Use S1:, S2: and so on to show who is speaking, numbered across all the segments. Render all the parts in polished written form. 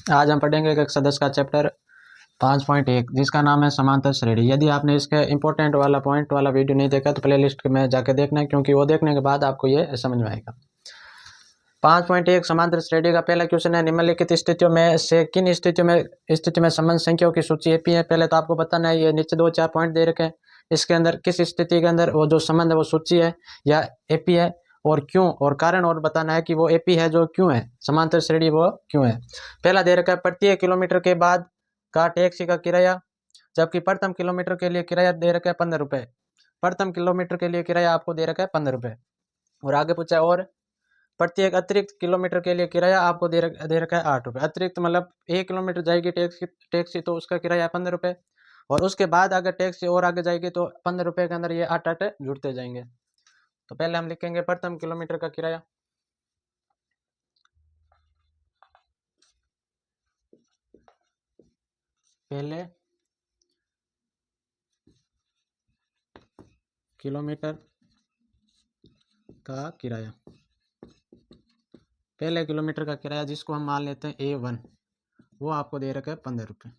S1: आज हम पढ़ेंगे एक सदस्य का चैप्टर 5.1 जिसका नाम है समांतर श्रेणी। यदि आपने इसके इंपॉर्टेंट वाला पॉइंट वाला वीडियो नहीं देखा तो प्ले लिस्ट में जाके देखना है, क्योंकि वो देखने के बाद आपको ये समझ में आएगा। 5.1 समांतर श्रेणी का पहला क्वेश्चन है, निम्नलिखित स्थितियों में से किन स्थिति में संबंध संख्याओं की सूची एपी है। पहले तो आपको बताना है, ये नीचे 2-4 पॉइंट दे रखे हैं, इसके अंदर किस स्थिति के अंदर वो जो संबंध है वो सूची है या एपी है, और क्यों, और कारण और बताना है कि वो एपी है जो क्यों है, समांतर श्रेणी वो क्यों है। पहला दे रखा है, प्रत्येक किलोमीटर के बाद का टैक्सी का किराया, जबकि प्रथम किलोमीटर के लिए किराया दे रखा है 15 रुपये। प्रथम किलोमीटर के लिए किराया आपको दे रखा है 15 रुपये। और आगे पूछा है, और प्रत्येक अतिरिक्त किलोमीटर के लिए किराया आपको दे रखा है 8 रुपये। अतिरिक्त मतलब 1 किलोमीटर जाएगी टैक्सी तो उसका किराया 15 रुपये, और उसके बाद अगर टैक्सी और आगे जाएगी तो 15 रुपये के अंदर ये 8 जुड़ते जाएंगे। तो पहले हम लिखेंगे प्रथम किलोमीटर का किराया। पहले किलोमीटर का किराया, पहले किलोमीटर का किराया जिसको हम मान लेते हैं A1, वो आपको दे रखा है 15 रुपये।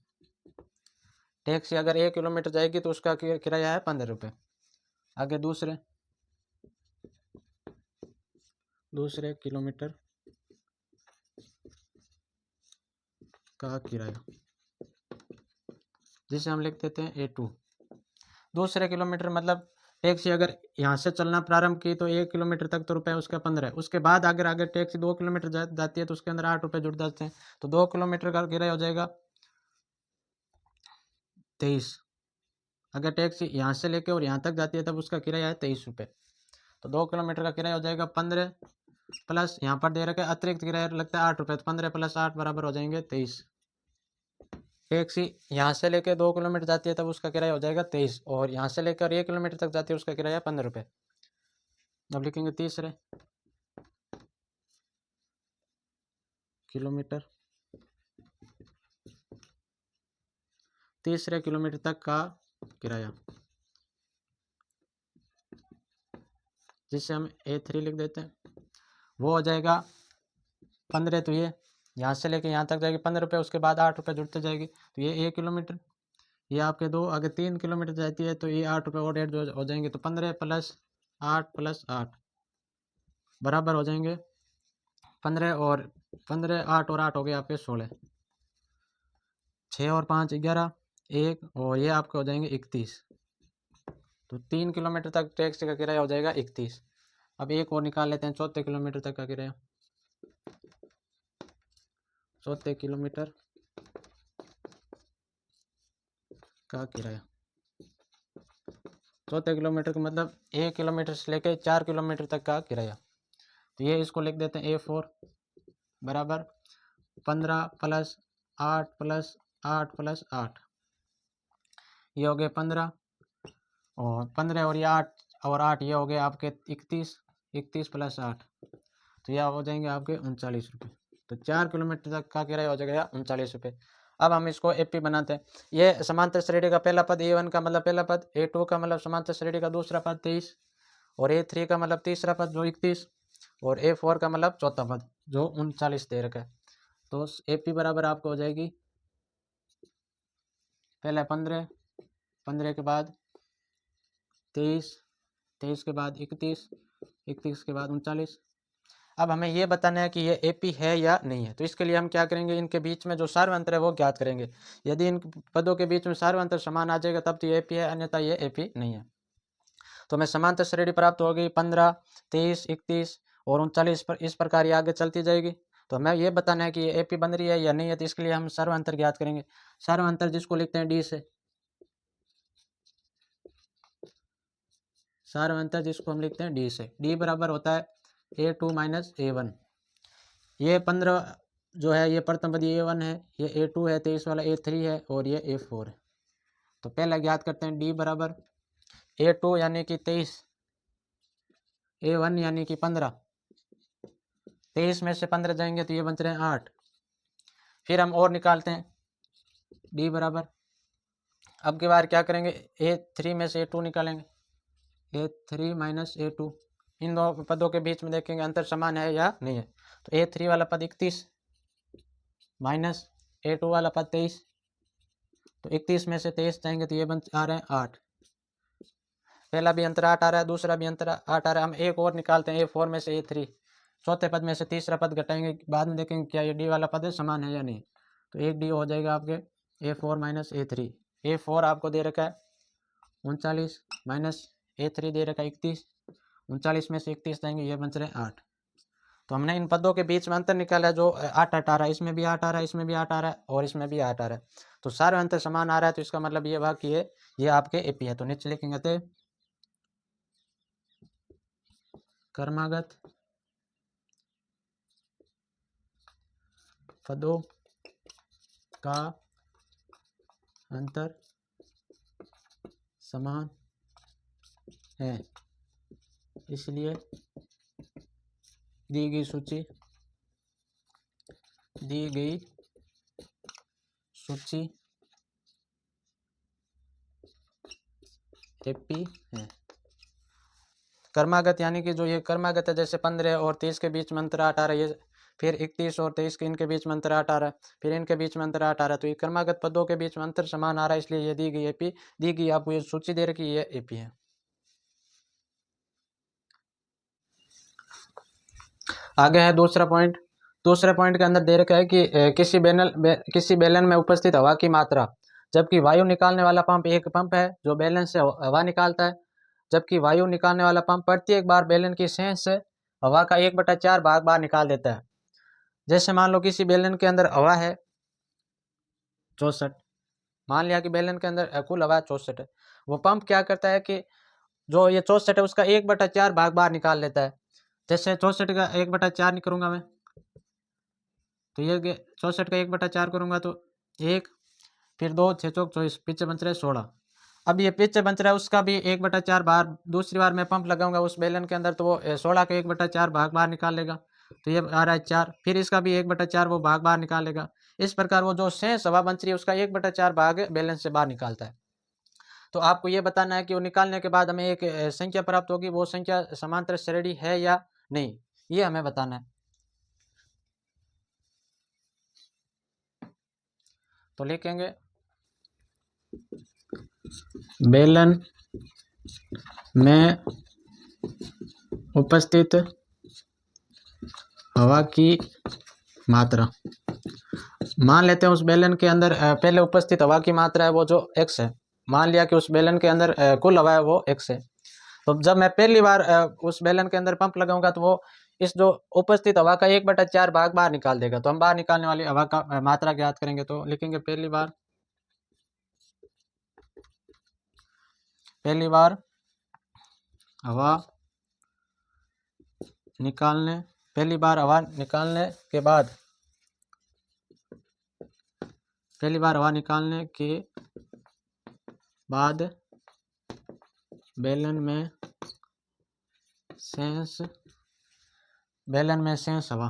S1: टैक्सी अगर 1 किलोमीटर जाएगी तो उसका किराया है 15 रुपये। आगे दूसरे किलोमीटर का किराया, जिसे हम लिख देते हैं A2। दूसरे किलोमीटर मतलब टैक्सी अगर यहाँ से चलना प्रारंभ की तो 1 किलोमीटर तक तो रुपये उसका 15 है। उसके बाद अगर टैक्सी 2 किलोमीटर जाती है तो उसके अंदर 8 रुपये जुड़ जाते हैं, तो 2 किलोमीटर का किराया हो जाएगा 23। अगर टैक्सी यहाँ से लेके और यहाँ तक जाती है तब उसका किराया है 23 रुपये। तो 2 किलोमीटर का किराया हो जाएगा 15, प्लस यहाँ पर दे रखा है अतिरिक्त किराया लगता है 8 रुपये, तो 15 + 8 बराबर हो जाएंगे 23। टैक्सी यहाँ से लेकर 2 किलोमीटर जाती है तब उसका किराया हो जाएगा 23, और यहाँ से लेकर 1 किलोमीटर तक जाती है उसका किराया 15 रुपये। अब लिखेंगे तीसरे किलोमीटर तक का किराया, जिसे हम A3 लिख देते हैं, वो हो जाएगा 15। तो ये यहाँ से लेके यहाँ तक जाएगी 15 रुपये, उसके बाद 8 रुपये जुड़ते जाएगी, तो ये 1 किलोमीटर, ये आपके 2, आगे 3 किलोमीटर जाती है तो ये 8 रुपये और ऐड हो जाएंगे, तो 15 + 8 + 8 बराबर हो जाएंगे 15, और 15, 8 और 8 हो गए आपके 16, 6 और 5 11, 1, और ये आपके हो जाएंगे 31। तो 3 किलोमीटर तक टैक्सी का किराया हो जाएगा 31। अब एक और निकाल लेते हैं, चौथे किलोमीटर तक का किराया। चौथे किलोमीटर का किराया, चौथे किलोमीटर का मतलब 1 किलोमीटर से लेकर 4 किलोमीटर तक का किराया, तो ये इसको लिख देते हैं A4 बराबर 15 + 8 + 8 + 8, ये हो गए 15, और 15 और ये 8 और 8 ये हो गए आपके 31, 31 + 8, तो यह हो जाएंगे आपके 39 रुपये। तो 4 किलोमीटर तक का किराया हो जाएगा 39 रुपये। अब हम इसको एपी बनाते हैं। ये समांतर श्रेणी का पहला पद A1 का मतलब पहला पद, A2 का मतलब समांतर श्रेणी का दूसरा पद 23, और A3 का मतलब तीसरा पद जो 31, और A4 का मतलब चौथा पद जो 39 दे रखा है। तो एपी बराबर आपको हो जाएगी पहले 15, 15 के बाद 23, 23 के बाद 31, 31 के बाद 39। अब हमें ये बताना है कि ये एपी है या नहीं है, तो इसके लिए हम क्या करेंगे, इनके बीच में जो सार्वअंतर है वो ज्ञात करेंगे। यदि इन पदों के बीच में सार्वअंतर समान आ जाएगा तब तो ये एपी है, अन्यथा ये एपी नहीं है। तो हमें समांतर श्रेणी प्राप्त हो गई 15, 23, 31 और 39 पर, इस प्रकार ये आगे चलती जाएगी। तो हमें ये बताना है कि ये एपी बन रही है या नहीं है, तो इसके लिए हम सार्वअंतर ज्ञात करेंगे। सार्वअंतर जिसको लिखते हैं डी से, सार्वअंतर जिसको हम लिखते हैं डी से, डी बराबर होता है A2 - A1। ये 15 जो है ये प्रथम पद A1 है, ये A2 है, 23 वाला A3 है, और ये A4 है। तो पहला ज्ञात करते हैं डी बराबर A2 यानी कि 23, A1 यानी कि 15, 23 में से 15 जाएंगे तो ये बच रहे हैं 8। फिर हम और निकालते हैं डी बराबर, अब की बार क्या करेंगे, A3 में से A2 निकालेंगे, A3 - A2, इन दो पदों के बीच में देखेंगे अंतर समान है या नहीं है। तो A3 वाला पद 31 माइनस A2 वाला पद 23, तो 31 में से 23 जाएंगे तो ये बन आ रहे हैं 8। पहला भी अंतर 8 आ रहा है, दूसरा भी अंतर 8 आ रहा है। हम एक और निकालते हैं, A4 में से A3, चौथे पद में से तीसरा पद घटाएंगे, बाद में देखेंगे क्या ये डी वाला पद है समान है या नहीं। तो एक डी हो जाएगा आपके A4 माइनस A3। A4 आपको दे रखा है 39 माइनस A3 दे रखा है 31, 39 में से 31 जाएंगे, ये बन रहे 8। तो हमने इन पदों के बीच में अंतर निकाला, जो 8 8 आ रहा है, इसमें भी 8 आ रहा है, इसमें भी 8 आ रहा है और इसमें भी 8 आ रहा है, तो सारे अंतर समान आ रहा है। तो इसका मतलब ये हुआ कि ये आपके एपी है। तो नीचे लिखेंगे थे क्रमागत पदों का अंतर समान है, इसलिए दी गई सूची एपी है। क्रमागत यानी कि जो ये क्रमागत है, जैसे 15 और 30 के बीच में अंतर 8 आ रहा है, ये फिर 31 और 23 के इनके बीच में अंतर 8 आ रहा है, फिर इनके बीच में अंतर 8 आ रहा है, तो ये क्रमागत पदों के बीच में अंतर समान आ रहा है, इसलिए ये दी गई एपी, दी गई आपको ये सूची दे रखी है, ये एपी है। आगे है दूसरा पॉइंट। दूसरे पॉइंट के अंदर दे रखा है कि किसी बेलन में उपस्थित हवा की मात्रा, जबकि वायु निकालने वाला पंप एक पंप है जो बेलन से हवा निकालता है, जबकि वायु निकालने वाला पंप प्रत्येक बार बेलन की सेंध से हवा का 1/4 भाग बाहर निकाल देता है। जैसे मान लो किसी बेलन के अंदर हवा है 64, मान लिया कि बेलन के अंदर कुल हवा 64 है, वो पंप क्या करता है कि जो ये 64 है उसका 1/4 भाग बाहर निकाल लेता है। जैसे 64 का 1/4 नहीं करूंगा मैं, तो ये 64 का 1/4 करूंगा तो 1, फिर 2 6 चौक 24, पीछे बच रहा है 16। अब ये पीछे बच रहा है उसका भी 1/4 बाहर, दूसरी बार मैं पंप लगाऊंगा उस बेलन के अंदर तो वो 16 का 1/4 भाग बाहर निकाल लेगा, तो ये आ रहा है 4, फिर इसका भी 1/4 वो भाग बाहर निकालेगा। इस प्रकार वो जो शेष हवा बच रही है उसका 1/4 भाग बेलन से बाहर निकालता है। तो आपको ये बताना है कि वो निकालने के बाद हमें एक संख्या प्राप्त होगी, वो संख्या समांतर श्रेणी है या नहीं, ये हमें बताना है। तो लिखेंगे बेलन में उपस्थित हवा की मात्रा, मान लेते हैं उस बेलन के अंदर पहले उपस्थित हवा की मात्रा है वो जो x है, मान लिया कि उस बेलन के अंदर कुल हवा है वो x है। तो जब मैं पहली बार उस बेलन के अंदर पंप लगाऊंगा तो वो इस जो उपस्थित हवा का 1/4 भाग बाहर निकाल देगा। तो हम बाहर निकालने वाली हवा का मात्रा ज्ञात करेंगे। तो लिखेंगे पहली बार हवा निकालने के बाद बेलन में शेष हवा,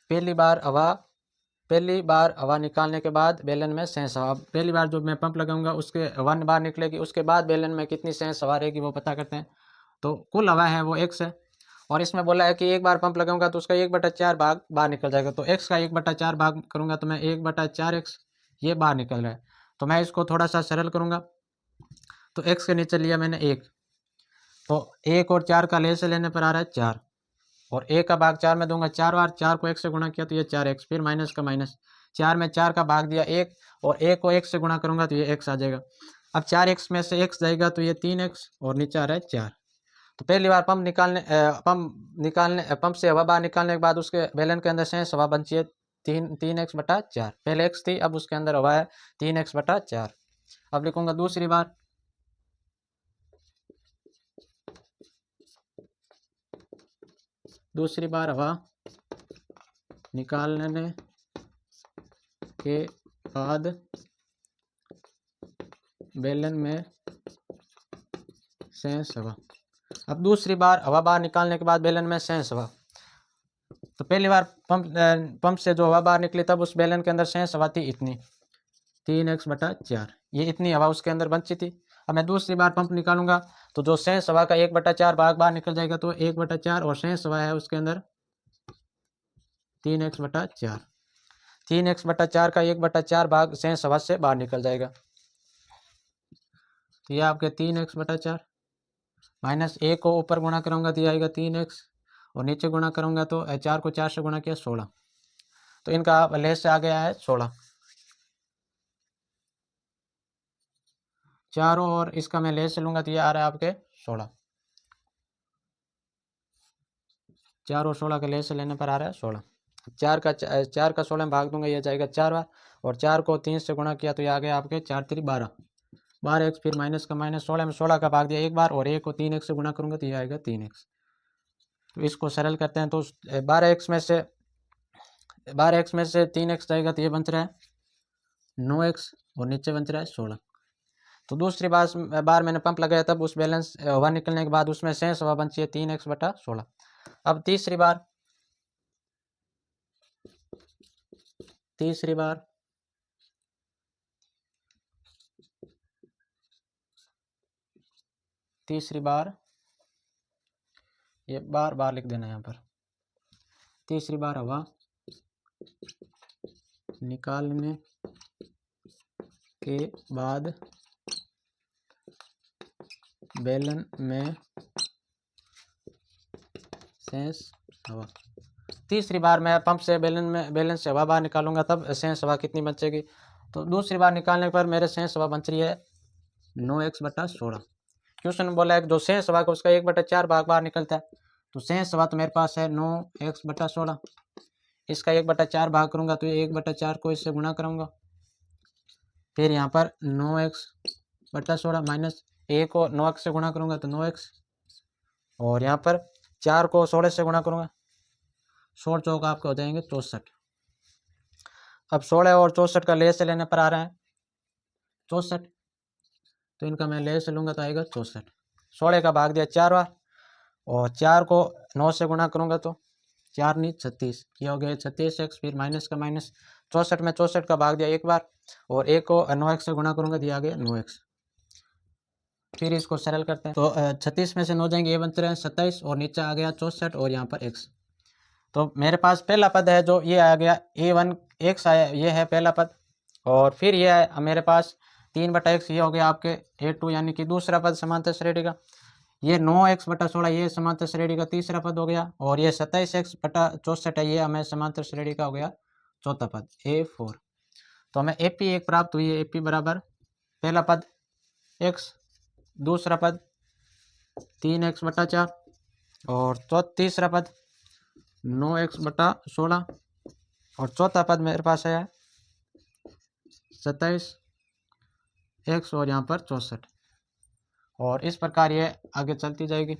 S1: पहली बार हवा निकालने के बाद बेलन में शेष हवा, पहली बार जो मैं पंप लगाऊंगा उसके हवा बाहर निकलेगी, उसके बाद बेलन में कितनी शेष हवा रहेगी वो पता करते हैं। तो कुल हवा है वो x है, और इसमें बोला है कि एक बार पंप लगाऊंगा तो उसका 1/4 भाग बाहर निकल जाएगा। तो x का 1/4 भाग करूंगा तो मैं 1/4x ये बाहर निकल रहा है। तो मैं इसको थोड़ा सा सरल करूंगा, तो x के नीचे लिया मैंने 1, तो 1 और 4 का लेसे लेने पर आ रहा है 4, और 1 का भाग 4 में दूंगा 4 बार, 4 को 1 से गुणा किया तो ये 4x, फिर माइनस का माइनस, 4 में 4 का भाग दिया 1, और 1 को 1 से गुणा करूंगा तो ये x आ जाएगा। अब 4x में से x जाएगा तो ये 3x, और नीचे आ रहा है 4। तो पहली बार पंप से हवा बाहर निकालने के बाद उसके बेलन के अंदर शेष हवा बची है 3x/4, पहले x थी अब उसके अंदर हवा है 3x/4। अब लिखूंगा दूसरी बार हवा निकालने के बाद बेलन में शेष हवा, अब दूसरी बार हवा बाहर निकालने के बाद बेलन में शेष हवा, तो पहली बार पंप से जो हवा बाहर निकली तब उस बेलन के अंदर शेष हवा थी इतनी 3x/4, ये इतनी हवा उसके अंदर बची थी। अब मैं दूसरी बार पंप निकालूंगा तो जो शेष हवा का 1/4 भाग बाहर निकल जाएगा, तो 1/4 और शेष हवा है उसके अंदर 3x/4। 3x/4 का 1/4 भाग शेष सवा से बाहर निकल जाएगा। तो ये आपके 3x/4 माइनस ए को ऊपर गुणा करूँगा तो ये आएगा 3x, और नीचे गुणा करूँगा तो 4 को 4 से गुणा किया 16। तो इनका लेस से आ गया है 16 चारों, और इसका मैं लेस से लूँगा तो ये आ रहा है आपके 16। 4 और 16 का लेस से लेने पर आ रहा है 16। 4 का 16 में भाग दूंगा, ये जाएगा 4 बार, और 4 को 3 से गुणा किया तो ये आ गया आपके 4 3 12, 12x, फिर माइनस का माइनस, 16 में 16 का भाग दिया एक बार, और 1 को 3x से गुणा करूँगा तो ये आएगा 3x। तो इसको सरल करते हैं तो 12x में से 3x जाएगा तो ये बन रहा है 9x, और नीचे बन रहा है 16। तो दूसरी बार मैंने पंप लगाया तब उस बैलेंस हवा निकलने के बाद उसमें शेष हवा बची है 3x/16। अब तीसरी बार ये बार बार लिख देना यहाँ पर। तीसरी बार हवा निकालने के बाद बेलन में शेष हवा। तीसरी बार मैं पंप से बेलन से हवा बाहर निकालूंगा तब शेष हवा कितनी बचेगी। तो दूसरी बार निकालने पर मेरे शेष हवा बच रही है 9x/16। क्वेश्चन बोला है जो शेष हवा का उसका 1/4 भाग बाहर निकलता है, तो शेष हवा तो मेरे पास है 9x/16। इसका 1/4 भाग करूंगा तो ये 1/4 को इससे गुणा करूंगा, फिर यहाँ पर 9x/16 माइनस ए को 9x से गुणा करूंगा तो 9x, और यहाँ पर 4 को 16 से गुणा करूंगा, 16 चौक आपके हो जाएंगे 64। अब 16 और 64 का लेस से लेने पर आ रहा है 64, तो इनका मैं लेस से लूंगा तो आएगा 64। 16 का भाग दिया 4 बार, और 4 को 9 से गुणा करूंगा तो 4 नहीं 36, ये हो गया 36x, फिर माइनस का माइनस, 64 में 64 का भाग दिया एक बार, और 1 को 9x से गुणा करूंगा तो ये आ गया 9x। फिर इसको सरल करते हैं तो 36 में से 9 जाएंगे, ये बनते रहे 27, और नीचे आ गया 64, और यहाँ पर x। तो मेरे पास पहला पद है जो ये आ गया a1 x आया, ये है पहला पद, और फिर ये है मेरे पास 3/x, ये हो गया आपके a2, यानी कि दूसरा पद समांतर श्रेणी का। ये 9x/16 ये समांतर श्रेणी का तीसरा पद हो गया, और ये 27x/64 है, ये हमें समांतर श्रेणी का हो गया चौथा पद a4। तो हमें AP एक प्राप्त हुई है। AP बराबर पहला पद x, दूसरा पद 3x/4, और तीसरा पद 9x/16, और चौथा पद मेरे पास है 27x, और यहाँ पर 64, और इस प्रकार ये आगे चलती जाएगी।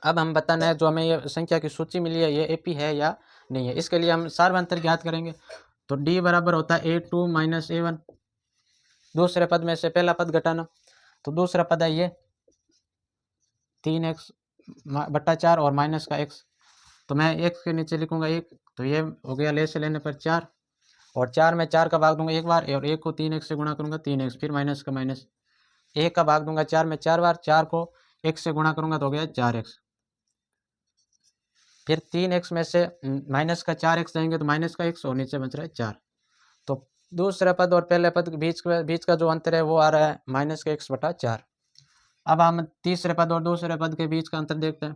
S1: अब हम बताना है जो हमें ये संख्या की सूची मिली है ये AP है या नहीं है। इसके लिए हम सार्वंतर ज्ञात करेंगे, तो D बराबर होता है A2 माइनस A1, दूसरे पद में से पहला पद घटाना, तो दूसरा पद है ये 3x/4 और माइनस का x, तो मैं x के नीचे लिखूंगा 1, तो ये हो गया ले से लेने पर 4, और 4 में 4 का भाग दूंगा एक बार, और 1 को 3x से गुणा करूंगा 3x, फिर माइनस का माइनस, 1 का भाग दूंगा 4 में 4 बार, 4 को x से गुणा करूंगा तो हो गया 4x, फिर 3x में से माइनस का 4x जाएंगे तो माइनस का x, और नीचे बच रहा है 4। तो दूसरे पद और पहले पद के बीच का जो अंतर है वो आ रहा है माइनस का x/4। अब हम तीसरे पद और दूसरे पद के बीच का अंतर देखते हैं,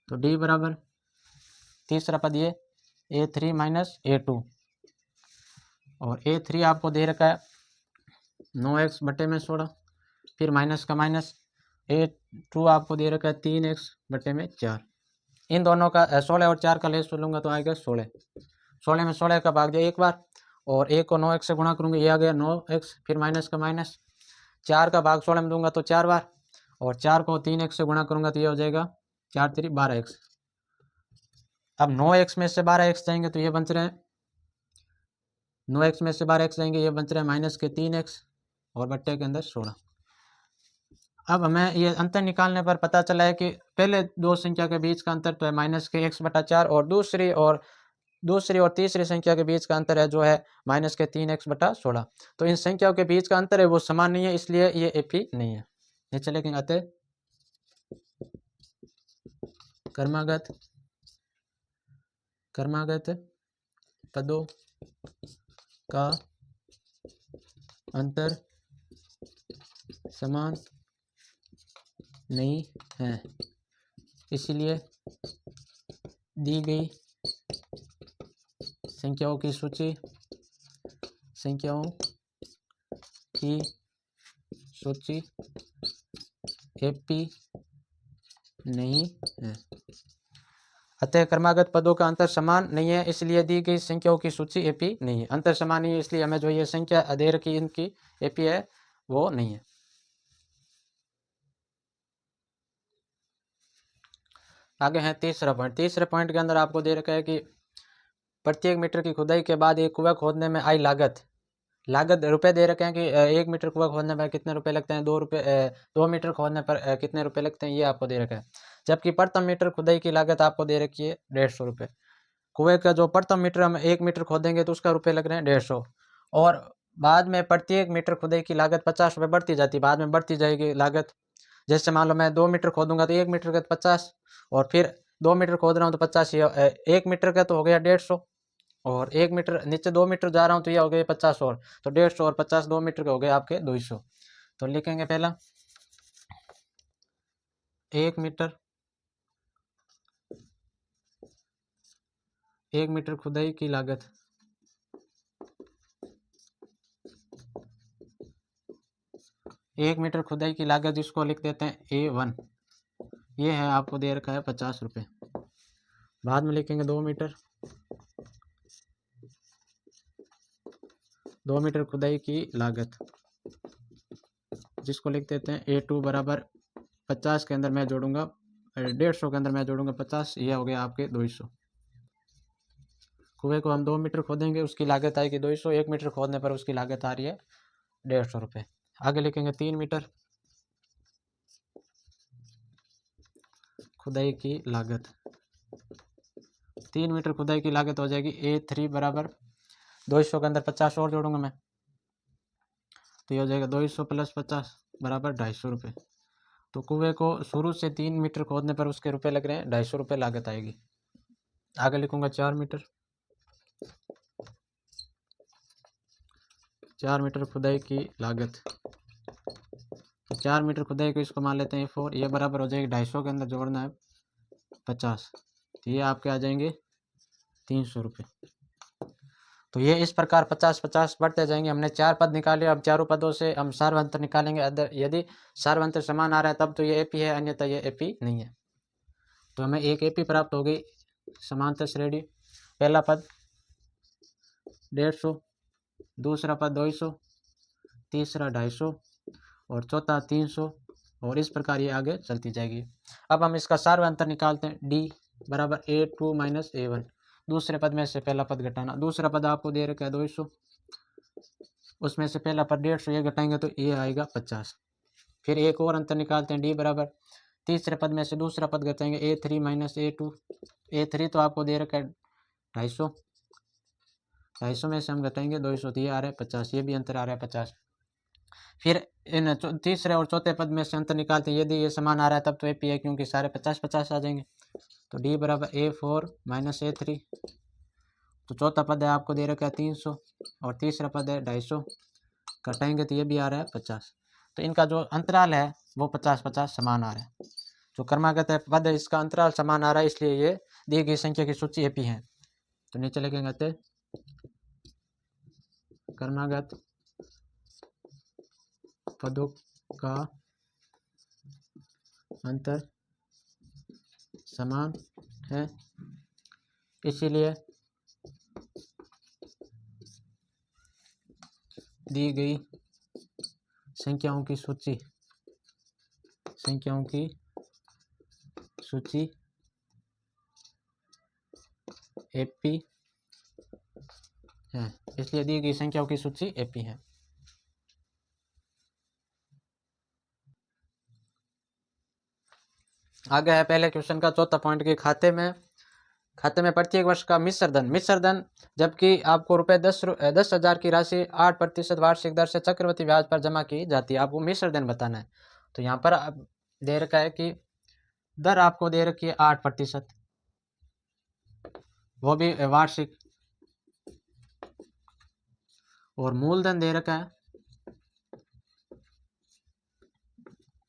S1: तो D बराबर तीसरा पद ये A3 माइनस A2, और A3 आपको दे रखा है 9x/16, फिर माइनस का माइनस, A2 आपको दे रखा है 3x/4। इन दोनों का 16 और 4 का लेस लूँगा तो आएगा 16। 16 में 16 का भाग दिया एक बार, और 1 को 9x से गुणा करूँगा, ये आ गया 9x, फिर माइनस का माइनस, 4 का भाग 16 में दूंगा तो 4 बार, और 4 को 3x से गुणा करूँगा तो ये हो जाएगा 4 3 12x। अब 9x में से 12x जाएंगे तो ये बन रहे हैं 9x में से 12x जाएंगे, ये बन रहे हैं माइनस के 3x, और बट्टे के अंदर 16। अब हमें ये अंतर निकालने पर पता चला है कि पहले दो संख्या के बीच का अंतर तो है माइनस के x/4, और दूसरी और तीसरी संख्या के बीच का अंतर है जो है माइनस के 3x/16। तो इन संख्याओं के बीच का अंतर है वो समान नहीं है, इसलिए ये AP नहीं है। नीचे लेकिन आते क्रमागत पदों का अंतर समान नहीं है, इसलिए दी गई संख्याओं की सूची एपी नहीं है। अतः क्रमागत पदों का अंतर समान नहीं है, इसलिए दी गई संख्याओं की सूची एपी नहीं है। अंतर समान नहीं है, इसलिए हमें जो ये संख्या दे रखी इनकी एपी है वो नहीं है। आगे है तीसरा पॉइंट। तीसरे पॉइंट के अंदर आपको दे रखा है कि प्रत्येक मीटर की खुदाई के बाद एक कुआं खोदने में आई लागत रुपए दे रखे हैं कि 1 मीटर कुआं खोदने पर कितने रुपए लगते हैं, 2 मीटर खोदने पर कितने रुपए लगते हैं, ये आपको दे रखा है। जबकि प्रथम मीटर खुदाई की लागत आपको दे रखी है 150 रुपये। कुएं का जो प्रथम मीटर हम 1 मीटर खोदेंगे तो उसका रुपये लग रहे हैं 150, और बाद में प्रत्येक मीटर खुदाई की लागत 50 रुपये बढ़ती जाती, बाद में बढ़ती जाएगी लागत। जैसे मान लो मैं 2 मीटर खोदूंगा तो 1 मीटर का 50, और फिर 2 मीटर खोद रहा हूँ तो 50, 1 मीटर का तो हो गया 150, और 1 मीटर नीचे 2 मीटर जा रहा हूँ तो ये हो गए 50, और तो 150 और 50 2 मीटर के हो गए आपके 200। तो लिखेंगे पहला 1 मीटर खुदाई की लागत 1 मीटर खुदाई की लागत जिसको लिख देते हैं A1, ये है आपको दे रखा है 50 रुपये। बाद में लिखेंगे 2 मीटर खुदाई की लागत जिसको लिख देते हैं A2 बराबर 50 के अंदर मैं जोड़ूंगा 150 के अंदर मैं जोड़ूंगा 50, ये हो गया आपके 200। कुएं को हम 2 मीटर खोदेंगे उसकी लागत आएगी 200, 1 मीटर खोदने पर उसकी लागत आ रही है 150 रुपये। आगे लिखेंगे 3 मीटर खुदाई की लागत। 3 मीटर खुदाई की लागत हो जाएगी A3 बराबर 200 के अंदर 50 और जोड़ूंगा मैं, तो ये हो जाएगा 200 प्लस 50 बराबर 250 रुपये। तो कुएं को शुरू से 3 मीटर खोदने पर उसके रुपए लग रहे हैं 250 रुपये लागत आएगी। आगे लिखूंगा 4 मीटर खुदाई की लागत। तो 4 मीटर खुदाई को इसको मान लेते हैं 4, ये बराबर हो जाएगी 250 के अंदर जोड़ना है 50, तो ये आपके आ जाएंगे 300 रुपये। तो ये इस प्रकार 50-50 बढ़ते जाएंगे। हमने 4 पद निकाले, अब चारों पदों से हम सार्वंतर निकालेंगे। यदि सार्वंतर समान आ रहा है तब तो ये एपी है, अन्यथा ये एपी नहीं है। तो हमें एक एपी प्राप्त हो गई समांतर श्रेणी। पहला पद 150, दूसरा पद 200, तीसरा 250 और चौथा 300, और इस प्रकार ये आगे चलती जाएगी। अब हम इसका सार्वंतर निकालते हैं। डी बराबर A2 माइनस A1, दूसरे पद में से पहला पद घटाना। दूसरा पद आपको दे रखा है 200, उसमें से पहला पद 150, ये घटाएंगे तो ये आएगा 50। फिर एक और अंतर निकालते हैं। डी बराबर तीसरे पद में से दूसरा पद घटाएंगे A3 माइनस A2। A3 तो आपको दे रखा है 250, 250 में से हम घटाएंगे 200, तो ये आ रहा है 50, ये भी अंतर आ रहा है 50। फिर इन तीसरे और चौथे पद में से अंतर निकालते हैं। यदि ये समान आ रहा है तब तो एपी है, क्योंकि सारे 50-50 आ जाएंगे। तो डी बराबर A4 माइनस A3। तो चौथा पद है आपको दे रखा है 300 और तीसरा पद है 250, घटाएंगे तो ये भी आ रहा है 50। तो इनका जो अंतराल है वो 50-50 समान आ रहा है। जो क्रमागत है पद है इसका अंतराल समान आ रहा है, इसलिए ये दी गई संख्या की सूची एपी है। तो नीचे लिखेंगे क्रमागत पदों का अंतर समान है, इसीलिए दी गई संख्याओं की सूची एपी है, इसलिए दी गई संख्याओं की सूची एपी है। आगे है पहले क्वेश्चन का चौथा पॉइंट के खाते में प्रत्येक वर्ष का मिश्र धन जबकि आपको रुपए 10,000 की राशि 8% वार्षिक दर से चक्रवृद्धि ब्याज पर जमा की जाती है। आपको मिश्र धन बताना है। तो यहाँ पर दे रखा है कि दर आपको दे रखी है 8%, वो भी वार्षिक, और मूलधन दे रखा है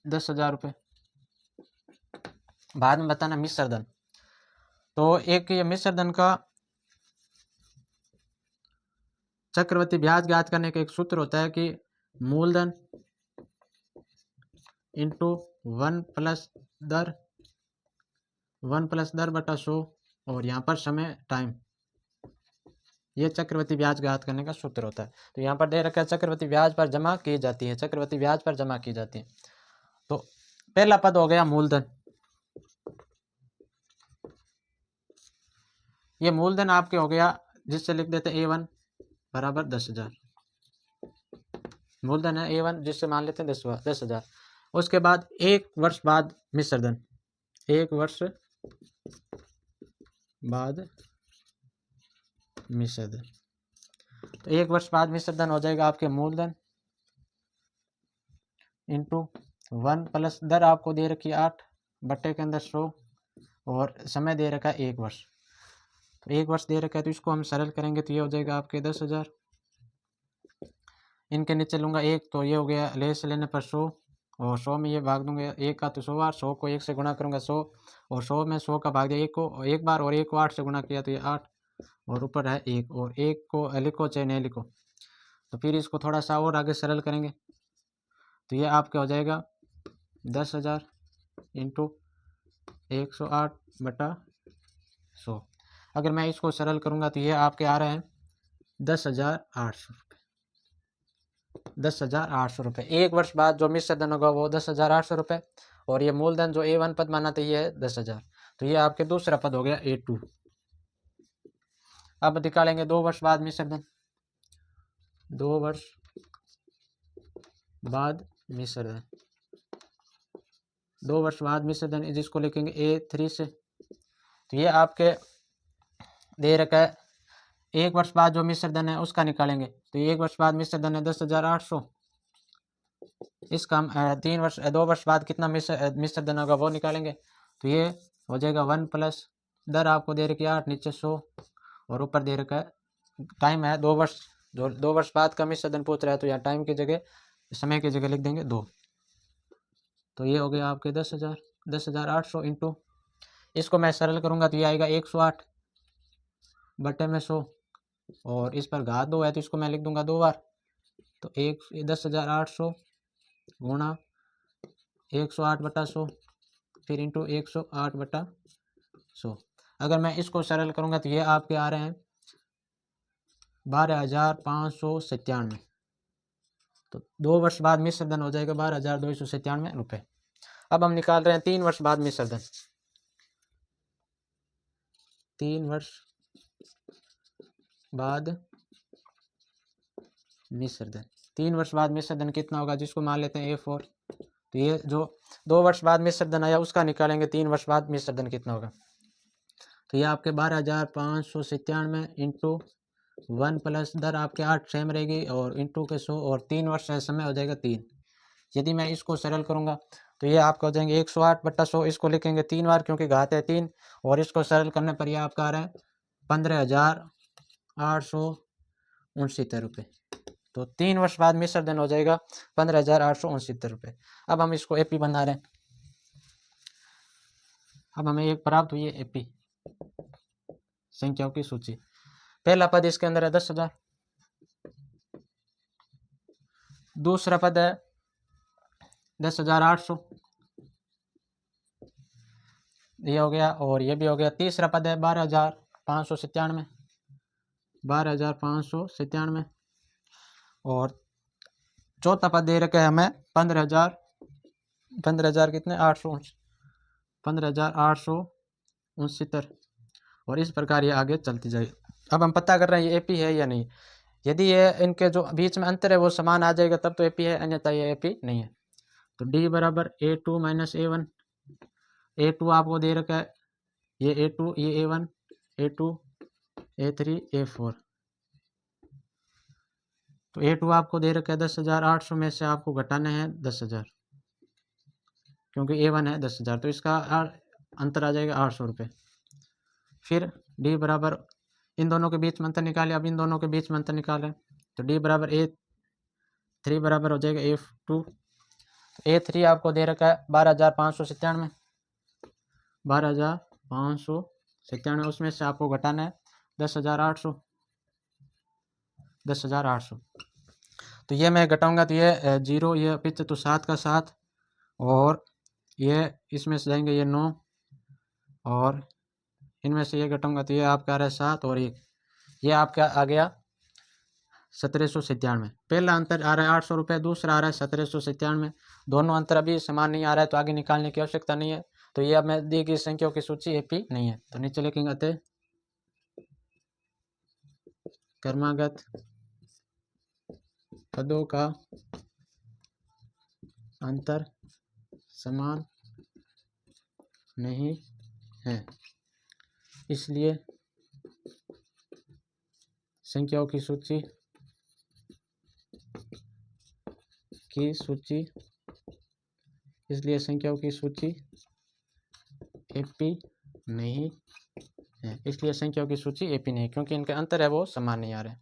S1: 10,000 रुपये। बाद में बताना मिश्र धन। तो एक ये मिश्र धन का चक्रवृद्धि ब्याज ज्ञात करने का एक सूत्र होता है कि मूलधन इंटू 1 प्लस दर बटा 100, और यहाँ पर समय टाइम, ये चक्रवृद्धि ब्याज ज्ञात करने का सूत्र होता है। तो यहाँ पर दे रखा है चक्रवृद्धि ब्याज पर जमा की जाती है, चक्रवृद्धि ब्याज पर जमा की जाती है। तो पहला पद हो गया मूलधन। ये मूलधन आपके हो गया, जिससे लिख देते A1 बराबर 10,000। मूलधन है A1, जिससे मान लेते हैं 10,000। उसके बाद 1 वर्ष बाद मिश्र धन, 1 वर्ष बाद मिश्र धन। तो 1 वर्ष बाद मिश्र धन हो जाएगा आपके मूलधन इंटू 1 प्लस दर आपको दे रखी 8 बट्टे के अंदर 100, और समय दे रखा है 1 वर्ष। तो 1 वर्ष दे रखा है, तो इसको हम सरल करेंगे तो ये हो जाएगा आपके 10,000। इनके नीचे लूँगा 1, तो ये हो गया लेस लेने पर 100, और 100 में ये भाग दूंगा 1 का तो 100 बार, 100 को 1 से गुणा करूँगा 100, और 100 में 100 का भाग दिया 1 को 1 बार, और 1 को 8 से गुणा किया तो ये 8, और ऊपर है 1, और 1 को लिखो चाहे नहीं लिखो। तो फिर इसको थोड़ा सा और आगे सरल करेंगे तो ये आपका हो जाएगा 10,000 इंटू 108 बटा 100। अगर मैं इसको सरल करूँगा तो ये आपके आ रहे हैं 10,800 रुपये। 10,800 रुपये। 1 वर्ष बाद जो मिश्र धन होगा वो 10,800 रुपये, और ये मूलधन जो A1 पद माना था ये है 10,000। तो ये आपके दूसरा पद हो गया A2। अब निकालेंगे 2 वर्ष बाद मिश्र धन। 2 वर्ष बाद मिश्र धन, 2 वर्ष बाद मिश्र धन, जिसको लिखेंगे A3 से। तो ये आपके दे रखा है 1 वर्ष बाद जो मिश्र धन है उसका निकालेंगे। तो 1 वर्ष बाद मिश्र धन है 10,800। इसका हम 2 वर्ष बाद कितना मिश्र धन होगा वो निकालेंगे। तो ये हो जाएगा 1 प्लस दर आपको दे रखी है 8, नीचे 100, और ऊपर दे रखा है टाइम है 2 वर्ष। जो 2 वर्ष बाद का मिश्र धन पूछ रहा है तो यहाँ टाइम की जगह समय की जगह लिख देंगे 2। तो ये हो गया आपके 10,800 इंटू, इसको मैं सरल करूँगा तो ये आएगा 108 बटे में 100, और इस पर घात 2 है तो इसको मैं लिख दूंगा 2 बार। तो 10,800 गुणा 108 बटा 100, फिर इंटू 108 बटा 100। अगर मैं इसको सरल करूँगा तो ये आपके आ रहे हैं 12,597। तो 2 वर्ष बाद मिश्र धन हो जाएगा 12,297 रुपये। अब हम निकाल रहे हैं 3 वर्ष बाद मिश्र धन। 3 वर्ष बाद मिश्र धन, 3 वर्ष बाद मिश्र धन कितना होगा, जिसको मान लेते हैं A4। तो ये जो 2 वर्ष बाद मिश्र धन आया उसका निकालेंगे 3 वर्ष बाद मिश्र धन कितना होगा। तो ये आपके 12,597 इंटू 1 प्लस दर आपके 8 सेम रहेगी, और इंटू के 100, और 3 वर्ष है, समय हो जाएगा 3। यदि मैं इसको सरल करूँगा तो ये आपका हो जाएंगे 108 बट्टा 100, इसको लिखेंगे 3 बार क्योंकि घात है 3, और इसको सरल करने पर यह आपका आ रहा है 15,869 रुपये। तो 3 वर्ष बाद मिश्र धन हो जाएगा 15,869 रुपये। अब हम इसको AP बना रहे हैं। अब हमें एक प्राप्त हुई है AP संख्याओं की सूची। पहला पद इसके अंदर है 10,000, दूसरा पद है 10,800, ये हो गया, और ये भी हो गया। तीसरा पद है 12,597, 12,597, और चौथा पद दे रखा है हमें 15,000 कितने 15,869, और इस प्रकार ये आगे चलती जाएगी। अब हम पता कर रहे हैं ये AP है या नहीं। यदि ये इनके जो बीच में अंतर है वो समान आ जाएगा तब तो AP है, अन्यथा ये AP नहीं है। तो D बराबर A2 माइनस A1। A2 आपको दे रखा है ये A2, ये A1, A2, A3, A4। तो A2 आपको दे रखा है 10,800 में से आपको घटाना है 10,000, क्योंकि A1 है 10,000, तो इसका अंतर आ जाएगा 800 रुपये। फिर डी बराबर, इन दोनों के बीच में अंतर निकाले, अब इन दोनों के बीच में अंतर निकालें तो डी बराबर A3 बराबर हो जाएगा A2। A3 आपको दे रखा है 12,597, 12,597, उसमें से आपको घटाना है 10,800, 10,800। तो ये मैं घटाऊंगा तो ये 0, ये पीछे तो 7 का 7, और ये इसमें से जाएंगे ये 9, और इनमें से ये घटाऊंगा तो ये आपका आ रहा है 7 और 1, ये आपका आ गया 1797। पहला अंतर आ रहा है 800 रुपये, दूसरा आ रहा है 1797। दोनों अंतर अभी समान नहीं आ रहा है तो आगे निकालने की आवश्यकता नहीं है। तो ये अब मैं दी गई संख्याओं की सूची एपी नहीं है, तो नीचे लिखेंगे अतः क्रमागत पदों का अंतर समान नहीं है, इसलिए संख्याओं की सूची इसलिए संख्याओं की सूची एपी नहीं है, इसलिए संख्याओं की सूची एपी नहीं, क्योंकि इनका अंतर है वो समान नहीं आ रहे।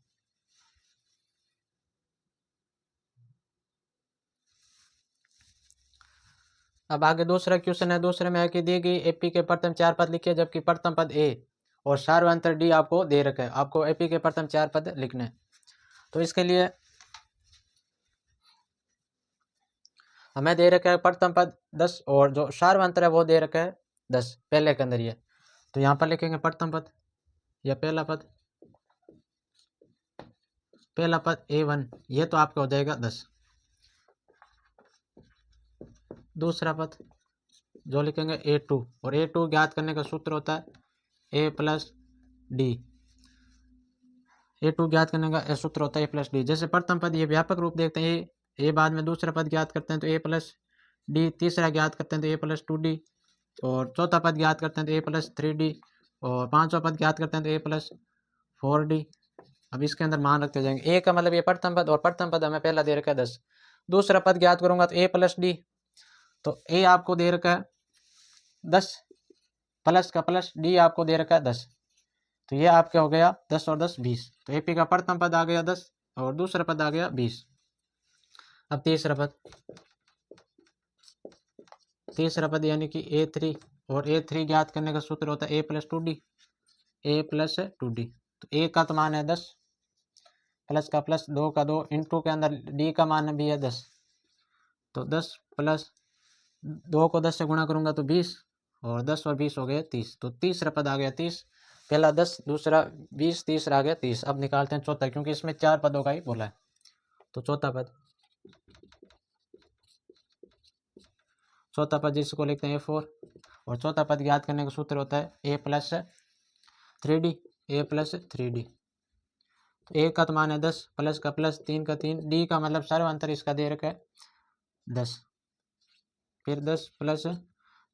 S1: अब आगे दूसरा क्वेश्चन है, दूसरे में है कि दी गई एपी के प्रथम 4 पद लिखे, जबकि प्रथम पद ए और सार्वंतर डी आपको दे रखा है। आपको एपी के प्रथम 4 पद लिखने हैं। तो इसके लिए हमें दे रखा है प्रथम पद 10 और जो सार्वंतर है वो दे रखा है 10 पहले के अंदर। ये तो यहाँ पर लिखेंगे प्रथम पद या पहला पद A1, ये तो आपका हो जाएगा 10। दूसरा पद जो लिखेंगे A2, और A2 ज्ञात करने का सूत्र होता है A प्लस डी। A2 ज्ञात करने का सूत्र होता है A प्लस डी। जैसे प्रथम पद ये व्यापक रूप देखते हैं ए, बाद में दूसरा पद ज्ञात करते हैं तो A प्लस डी, तीसरा ज्ञात करते हैं तो A प्लस 2D, और चौथा पद ज्ञात करते हैं तो A प्लस 3D, और पांचवा पद ज्ञात करते हैं तो A प्लस 4D। अब इसके अंदर मान रखते जाएंगे। ए का मतलब ये प्रथम पद, और प्रथम पद हमें पहला दे रखा है 10। दूसरा पद ज्ञात करूंगा तो A प्लस डी, तो ए आपको दे रखा है 10, प्लस का प्लस डी आपको दे रखा है 10, तो ये आपका हो गया 10 और 10 20। तो एपी का प्रथम पद आ गया 10 और दूसरा पद आ गया 20। अब तीसरा पद यानी कि A3, और A3 ज्ञात करने का सूत्र होता है A plus 2D, A plus 2D। तो ए का तो मान है 10, प्लस का प्लस, 2 का 2, इंटू के अंदर डी का मान भी है 10, तो 10 प्लस 2 को 10 से गुणा करूंगा तो 20, और 10 और 20 हो गए 30। तो तीसरा पद आ गया 30, पहला 10 दूसरा 20, तीसरा आ गया 30। अब निकालते हैं चौथा, क्योंकि इसमें 4 पदों का ही बोला है। तो चौथा पद जिसको लिखते हैं A4, और चौथा पद ज्ञात करने का सूत्र होता है A plus 3D, A plus 3D। ए का तो मान है 10, प्लस का प्लस, 3 का 3, डी का मतलब सर्वांतर इसका दे रखा है 10, फिर 10 प्लस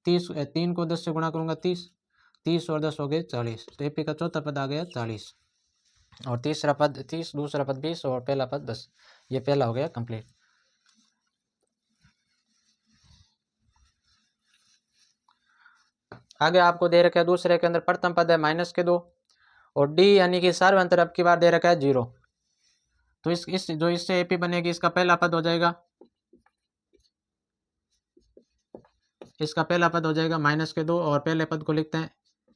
S1: 30, 3 को 10 से गुणा करूंगा 30, 30 और 10 हो गए 40। तो एपी का चौथा पद आ गया 40, और तीसरा पद 30, दूसरा पद 20 और पहला पद 10। ये पहला हो गया कंप्लीट। आगे आपको दे रखा है दूसरे के अंदर प्रथम पद है -2, और डी यानी कि सार्वंतर अब की बार दे रखा है 0। तो इस जो इससे एपी बनेगी, इसका पहला पद हो जाएगा, इसका पहला पद हो जाएगा -2, और पहले पद को लिखते हैं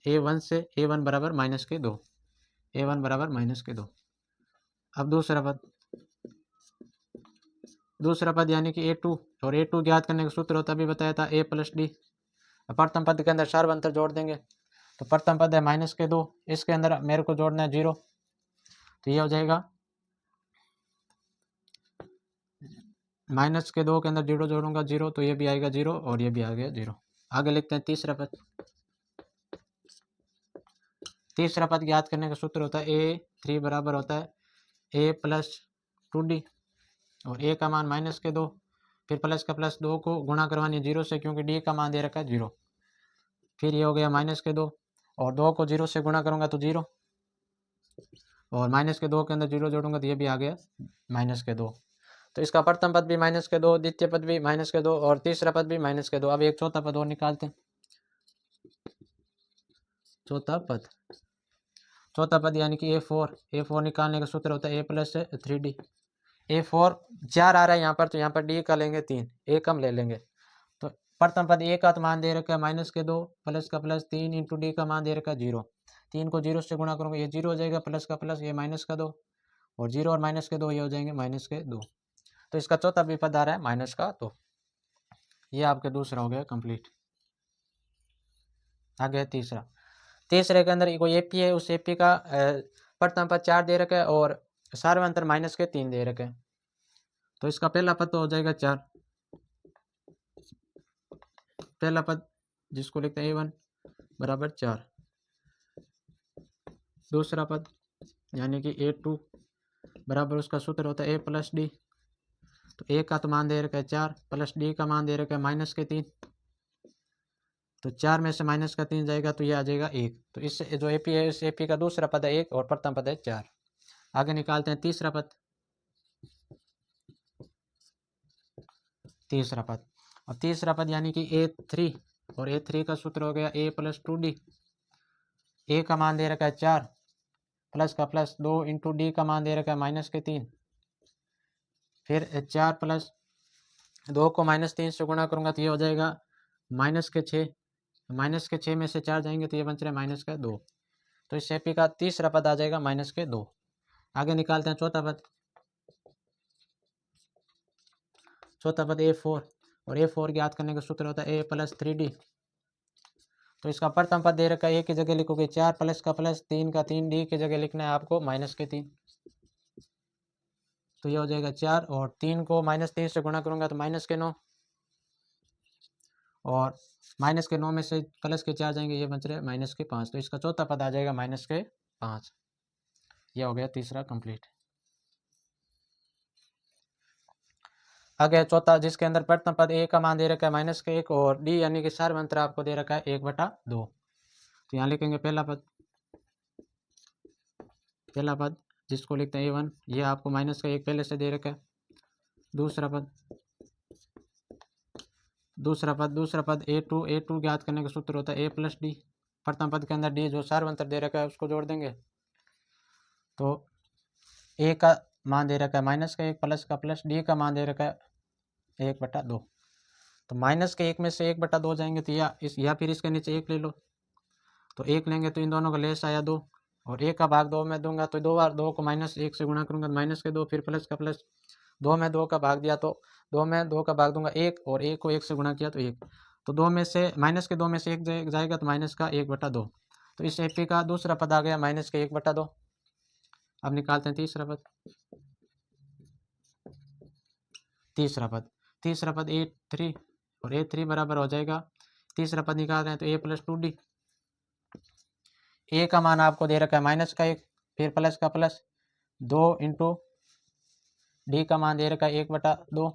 S1: A1 से, A1 बराबर -2, A1 बराबर -2। अब दूसरा पद यानी कि A2, और A2 ज्ञात करने का सूत्र होता अभी बताया था A प्लस डी। प्रथम पद के अंदर सार्वंतर जोड़ देंगे, तो प्रथम पद है -2, इसके अंदर मेरे को जोड़ना है 0, तो ये हो जाएगा -2 के अंदर 0 जोड़ूंगा 0, तो ये भी आएगा 0 और ये भी आ गया 0। आगे लिखते हैं तीसरा पद ज्ञात करने का सूत्र होता है A3 बराबर होता है A प्लस 2D, और A का मान -2, फिर प्लस का प्लस 2 को गुणा करवानी 0 से, क्योंकि D का मान दे रखा है 0। फिर ये हो गया -2, और 2 को 0 से गुणा करूंगा तो 0, और -2 के अंदर 0 जोड़ूंगा तो ये भी आ गया -2। तो इसका प्रथम पद भी -2, द्वितीय पद भी -2, और तीसरा पद भी -2। अब एक चौथा पद और निकालते हैं। चौथा पद चौथा पद यानी कि A4 निकालने का सूत्र होता है A+3D। A4 4 आ रहा है यहाँ पर, तो यहाँ पर D का लेंगे 3, A कम ले लेंगे। तो प्रथम पद A का तो मान दे रखा है -2, प्लस का प्लस 3 इंटू D का मान दे रखा है 0। 3 को 0 से गुणा करूँगा, ये 0 हो जाएगा, प्लस का प्लस ये -2, और 0 और -2 ये हो जाएंगे -2। तो इसका चौथा भी पद आ रहा है -2। ये आपके दूसरा हो गया कंप्लीट। आ गया तीसरे के अंदर कोई एपी है, उस एपी का प्रथम पद 4 दे रखा है और सार्वंतर -3 दे रखे हैं। तो इसका पहला पद तो हो जाएगा 4, पहला पद जिसको लिखते हैं A1 बराबर 4। दूसरा पद यानी कि A2 बराबर उसका सूत्र होता है A+D। तो A का तो मान दे रखा है 4, प्लस D का मान दे रखा है -3। तो 4 में से -3 जाएगा तो ये आ जाएगा 1। तो इस जो एपी है, इस एपी का दूसरा पद है 1 और प्रथम पद है 4। आगे निकालते हैं तीसरा पद। और तीसरा पद यानी कि A3, और A3 का सूत्र हो गया A+2D। A का मान दे रखा है 4, प्लस का प्लस 2 इंटू D का मान दे रखा है -3। फिर 4 प्लस 2 को -3 से गुणा करूंगा तो ये हो जाएगा -6। -6 में से 4 जाएंगे तो ये बन रहा है -2। तो इस एपी का तीसरा पद आ जाएगा -2। आगे निकालते हैं चौथा पद। चौथा पद A4, और A4 ज्ञात करने का सूत्र होता है A+3D। तो इसका प्रथम पद दे रखा है, A की जगह लिखोगे 4, प्लस का प्लस 3 का 3, D की जगह लिखना है आपको -3। तो ये हो जाएगा 4, और 3 को -3 से गुणा करूंगा तो -9, और -9 में से प्लस के 4 जाएंगे, ये बच रहे -5। तो इसका चौथा पद आ जाएगा -5। यह हो गया तीसरा कंप्लीट। आगे चौथा जिसके अंदर प्रथम पद A का मान दे रखा है -1 और D यानी कि सार्वंतर आपको दे रखा है 1/2। तो यहाँ लिखेंगे पहला पद जिसको लिखते हैं A1, ये आपको -1 पहले से दे रखा है। दूसरा पद A2 ज्ञात करने का सूत्र होता है A+D। प्रथम पद के अंदर D जो सार्वंतर दे रखा है उसको जोड़ देंगे। तो A का मान दे रखा है -1, प्लस का प्लस D का मान दे रखा है 1/2। तो -1 में से 1/2 जाएंगे तो या फिर इसके नीचे 1 ले लो। तो 1 लेंगे तो इन दोनों का लेस आया 2, और 1 का भाग 2 में दूंगा तो 2 बार 2 को -1 से गुणा करूंगा तो -2, फिर प्लस का प्लस 2 में 2 का भाग दिया तो 2 में 2 का भाग दूंगा 1, और 1 को 1 से गुणा किया तो 1। तो 2 में से -2 में से 1 जाएगा तो -1/2। तो इस एपी का दूसरा पद आ गया -1/2। अब निकालते हैं तीसरा पद A3, और A3 बराबर हो जाएगा, तीसरा पद निकाल रहे हैं तो A+2D। A का मान आपको दे रखा है -1, फिर प्लस का प्लस 2 इंटू D का मान दे रखा है 1/2।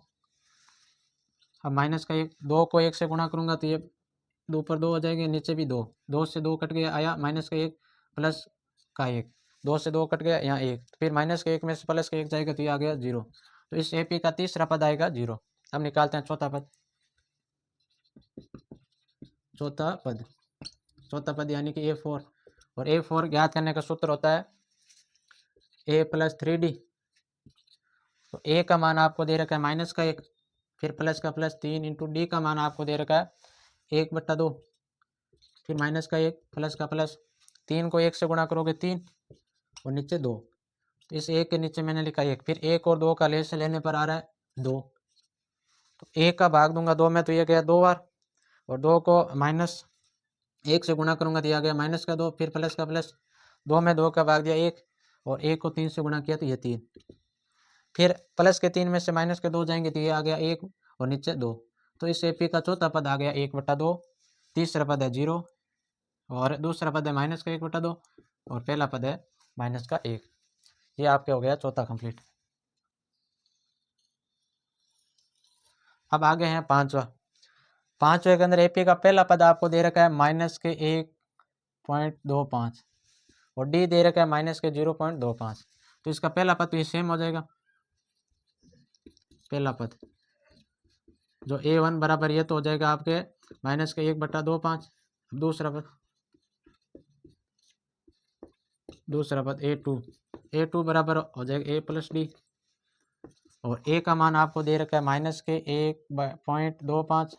S1: अब -1, 2 को 1 से गुणा करूंगा तो ये 2 पर 2 हो जाएंगे, नीचे भी 2, 2 से 2 कट गया, आया -1 प्लस का 1, 2 से 2 कट गया, यहाँ 1, फिर -1 में से प्लस का 1 जाएगा तो ये आ गया 0। तो इस एपी का तीसरा पद आएगा 0। अब निकालते हैं चौथा पद यानी कि A4, और A4 ज्ञात करने का सूत्र होता है A+3D। तो A का मान आपको दे रखा है -1, फिर प्लस का प्लस 3 इंटू D का मान आपको दे रखा है 1/2, फिर -1 प्लस का प्लस 3 को 1 से गुणा करोगे 3, और नीचे 2। तो इस 1 के नीचे मैंने लिखा 1, फिर 1 और 2 का लेस लेने पर आ रहा है 2। तो 1 का भाग दूंगा 2 में तो ये गया 2 बार, और 2 को -1 से गुणा करूंगा तो ये आ गया -2, फिर प्लस का प्लस 2 में 2 का भाग दिया 1, और 1 को 3 से गुणा किया तो ये 3, फिर प्लस के 3 में से -2 जाएंगे तो ये आ गया 1, और नीचे 2। तो इस एपी का चौथा पद आ गया 1/2। तीसरा पद है 0, और दूसरा पद है -1/2, और पहला पद है -1। ये आपके हो गया चौथा कंप्लीट। अब आगे हैं पांचवा के अंदर एपी का पहला पद आपको दे रखा है -1.25, और डी दे रखा है -0.25। तो इसका पहला पद तो ये सेम हो जाएगा, पहला पद जो A1 बराबर ये तो हो जाएगा आपके -1/25। दूसरा पद दूसरा पद A2 बराबर हो जाएगा A प्लस डी, और A का मान आपको दे रखा है माइनस के 1.25,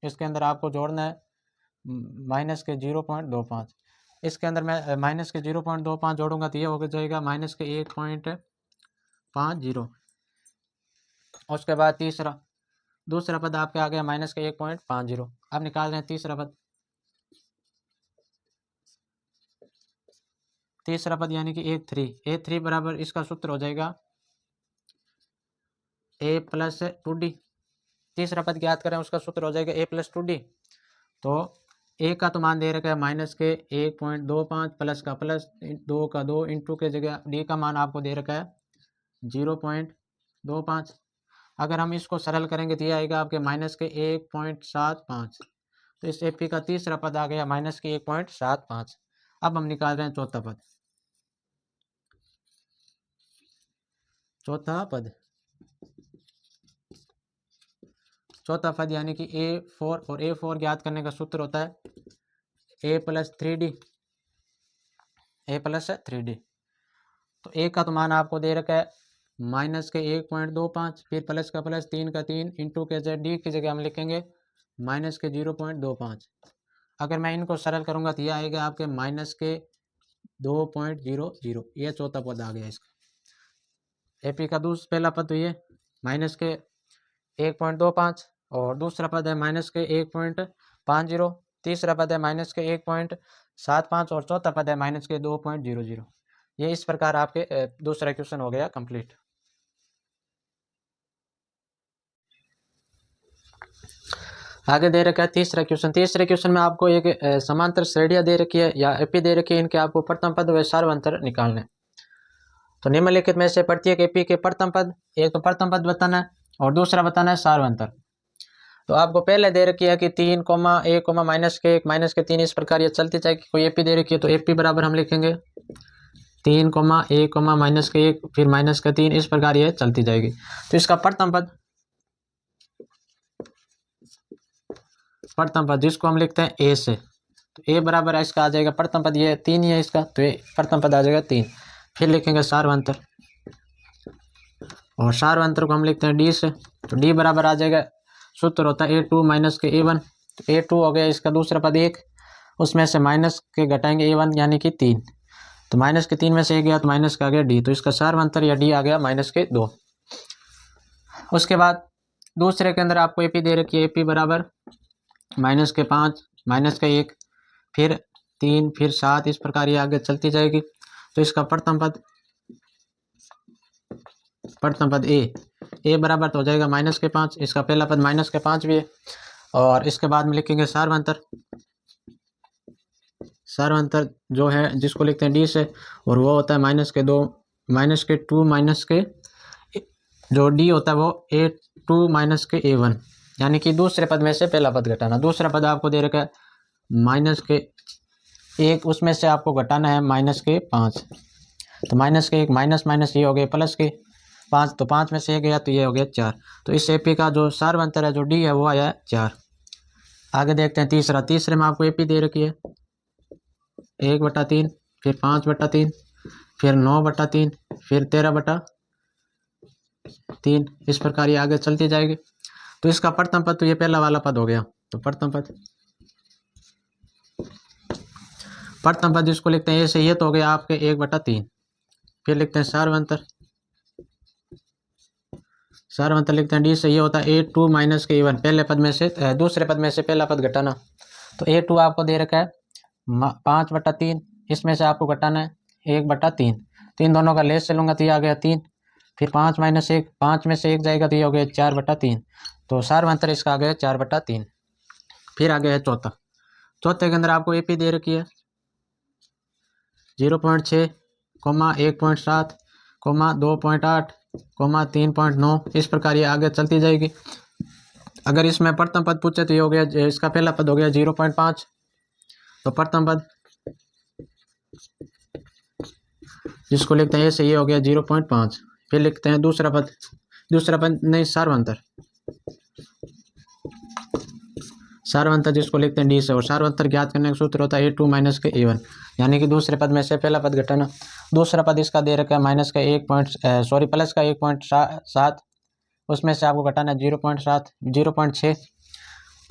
S1: इसके अंदर आपको जोड़ना है माइनस के 0.25, इसके अंदर मैं माइनस के 0.25 जोड़ूंगा तो ये हो जाएगा माइनस के 1.50। उसके बाद दूसरा पद आपके आ गया माइनस के 1.50। अब निकाल रहे हैं तीसरा पद यानी कि A3 बराबर इसका सूत्र हो जाएगा A प्लस 2D। तीसरा पद ज्ञात करें, उसका सूत्र हो जाएगा A प्लस 2D। तो A का तो मान दे रखा है माइनस के 1.25 प्लस का प्लस 2 का 2 इंटू के जगह D का मान आपको दे रखा है 0.25। अगर हम इसको सरल करेंगे तो ये आएगा आपके माइनस के 1.75। तो इस AP का तीसरा पद आ गया माइनस के 1.75। अब हम निकाल रहे हैं चौथा पद यानी कि A4, और A4 ज्ञात करने का सूत्र होता है A प्लस 3D। तो A का तो मान आपको दे रखा है माइनस के 1.25, फिर प्लस का प्लस 3 का 3 इंटू के D की जगह हम लिखेंगे माइनस के 0.25। अगर मैं इनको सरल करूंगा तो ये आएगा आपके माइनस के 2.00। ये चौथा पद आ गया इसका। AP का पहला पद तो ये माइनस के 1.25, और दूसरा पद है माइनस के 1.50, तीसरा पद है माइनस के 1.75, और चौथा पद है माइनस के 2.00। ये इस प्रकार आपके दूसरा क्वेश्चन हो गया कंप्लीट। आगे दे रखा है तीसरे क्वेश्चन में आपको एक समांतर श्रेणियां दे रखी है या एपी दे रखी है, इनके आपको प्रथम पद व सार्वंतर निकालने। तो निम्नलिखित में से प्रत्येक एपी के प्रथम पद, एक तो प्रथम पद बताना है और दूसरा बताना है सार्वंतर। तो आपको पहले दे रखी है कि 3, A, माइनस के 1, माइनस के 3, इस प्रकार ये चलती जाएगी। कोई एपी दे रखी है तो एपी बराबर हम लिखेंगे 3, A, माइनस के 1, फिर माइनस के 3, इस प्रकार ये चलती जाएगी। तो इसका प्रथम पद जिसको हम लिखते हैं A से, तो A बराबर है इसका आ जाएगा प्रथम पद, ये 3 ही है इसका, तो ये प्रथम पद आ जाएगा 3। फिर लिखेंगे सार्वंतर, और सार्वंतर को हम लिखते हैं D से, तो D बराबर आ जाएगा, सूत्र होता है A2 माइनस के A1। तो A2 हो गया इसका दूसरा पद 1, उसमें से माइनस के घटाएंगे A1 यानी कि 3, तो माइनस के 3 में से 1 गया तो माइनस का आ गया D, तो इसका सार्वंतर या D आ गया माइनस के 2। उसके बाद दूसरे के अंदर आपको AP दे रखी है, AP बराबर माइनस के 5, माइनस का 1, फिर 3, फिर 7, इस प्रकार ये आगे चलती जाएगी। तो इसका प्रथम पद A बराबर तो हो जाएगा माइनस के 5, इसका पहला पद माइनस के 5 भी है। और इसके बाद में लिखेंगे सार्वंतर जो है जिसको लिखते हैं D से, और वो होता है माइनस के 2, माइनस के 2, माइनस के जो D होता है वो A2 माइनस के A1, यानी कि दूसरे पद में से पहला पद घटाना। दूसरा पद आपको दे रखा है माइनस के 1, उसमें से आपको घटाना है माइनस के 5, तो माइनस के 1 माइनस माइनस ये हो गए प्लस के 5, तो 5 में से 1 गया तो ये हो गया 4। तो इस एपी का जो सार्वंतर है जो D है वो आया 4। आगे देखते हैं तीसरे में आपको एपी दे रखी है 1/3, फिर 5/3, फिर 9/3, फिर 13/3, इस प्रकार ये आगे चलती जाएगी। तो इसका प्रथम पद तो ये पहला वाला पद हो गया, तो प्रथम पद जिसको लिखते हैं ऐसे, ये तो हो गया आपके 1/3। फिर लिखते हैं सार्वंतर लिखते हैं D से, ये होता है A2 माइनस के A1, पहले पद में से दूसरे पद में से पहला पद घटाना। तो A2 आपको दे रखा है 5/3, इसमें से आपको घटाना है 1/3, तो इन दोनों का लेस चलूंगा तो ये आ गया 3, फिर 5 माइनस 1, 5 में से 1 जाएगा तो ये हो गया 4/3, तो सार्वंतर इसका आ गया 4/3। फिर आ गया है चौथे के अंदर आपको एपी दे रखी है 0.6, 1.7, 2.8, 3.9, इस प्रकार ये आगे चलती जाएगी। अगर इसमें प्रथम पद पूछे तो ये हो गया, इसका पहला पद हो गया 0.5, तो प्रथम पद जिसको लिखते हैं ऐसे, ये हो गया 0.5। फिर लिखते हैं दूसरा पद नहीं, सार्वंतर जिसको लिखते हैं डी से, और सार्वंतर ज्ञात करने का सूत्र होता है ए टू माइनस के A1, यानी कि दूसरे पद में से पहला पद घटाना। दूसरा पद इसका दे रखा है माइनस का प्लस का 1.7, उसमें से आपको घटाना 0.6,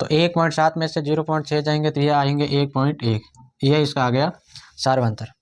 S1: तो 1.7 में से 0.6 जाएंगे तो ये आएंगे 1.1, ये इसका आ गया सार्वंतर।